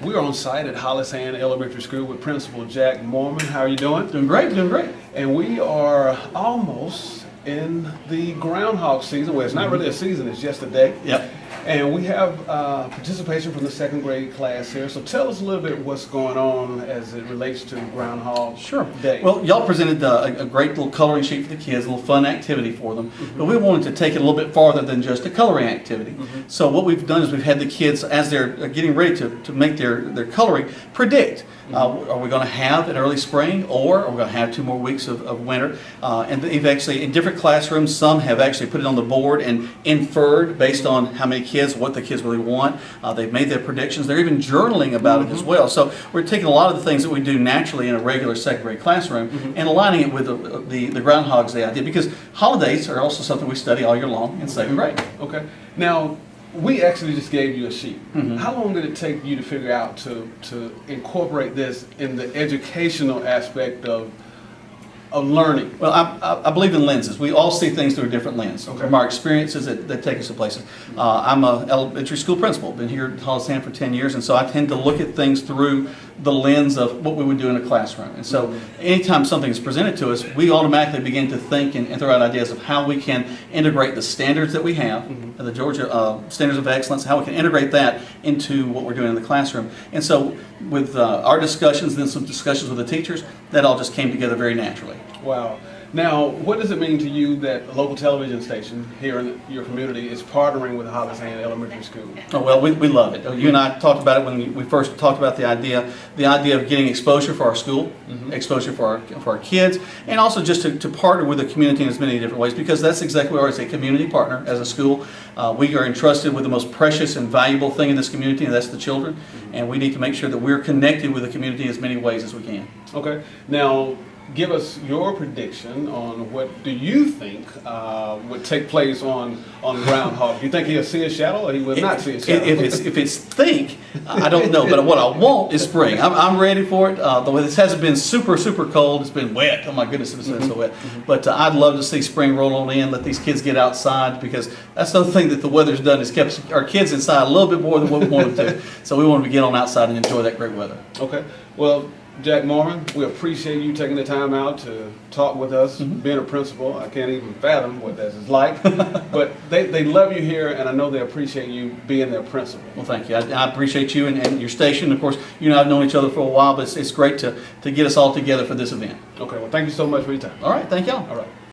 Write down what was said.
We're on site at Hollis Elementary School with Principal Jack Mormon. How are you doing? Doing great, doing great. And we are almost in the Groundhog season. Well, it's not really a season, it's just a day. Yep. And we have participation from the second grade class here. So tell us a little bit what's going on as it relates to Groundhog Day. Well, y'all presented a great little coloring sheet for the kids, a little fun activity for them. But we wanted to take it a little bit farther than just a coloring activity. So what we've done is we've had the kids, as they're getting ready to make their coloring, predict. Are we going to have an early spring, or are we going to have 2 more weeks of winter? And they've actually, in different classrooms, some have actually put it on the board and inferred based on how many kids, what the kids really want. They've made their predictions. They're even journaling about it as well. So we're taking a lot of the things that we do naturally in a regular second grade classroom and aligning it with the Groundhog's Day idea, because holidays are also something we study all year long in second grade. Okay. Now, we actually just gave you a sheet. How long did it take you to figure out to incorporate this in the educational aspect of learning? Well, I believe in lenses. We all see things through a different lens. Okay. From our experiences that take us to places. I'm an elementary school principal. Been here at Hollis for 10 years, and so I tend to look at things through the lens of what we would do in a classroom. And so anytime something is presented to us, we automatically begin to think and throw out ideas of how we can integrate the standards that we have, the Georgia Standards of Excellence, how we can integrate that into what we're doing in the classroom. And so with our discussions and then some discussions with the teachers, that all just came together very naturally. Wow. Now, what does it mean to you that a local television station here in your community is partnering with Hollis Elementary School? Oh, well, we love it. You and I talked about it when we first talked about the idea of getting exposure for our school, exposure for our kids, and also just to partner with the community in as many different ways, because that's exactly what we are, as a community partner, as a school. We are entrusted with the most precious and valuable thing in this community, and that's the children, and we need to make sure that we're connected with the community in as many ways as we can. Okay. Now, give us your prediction on what do you think would take place on Groundhog. Do you think he'll see a shadow, or he will not see a shadow? If it's think, I don't know, but what I want is spring. I'm ready for it. Though this hasn't been super cold, it's been wet. Oh my goodness, it's been so wet. But I'd love to see spring roll on in, let these kids get outside, because that's the other thing that the weather's done, is kept our kids inside a little bit more than what we wanted to. So we wanted to get on outside and enjoy that great weather. Okay. Well, Jack Mormon, we appreciate you taking the time out to talk with us. Being a principal, I can't even fathom what that is like. But they love you here, and I know they appreciate you being their principal. Well, thank you. I appreciate you and your station. Of course, you and I have known each other for a while, but it's great to get us all together for this event. Okay, well, thank you so much for your time. All right, thank y'all. All right.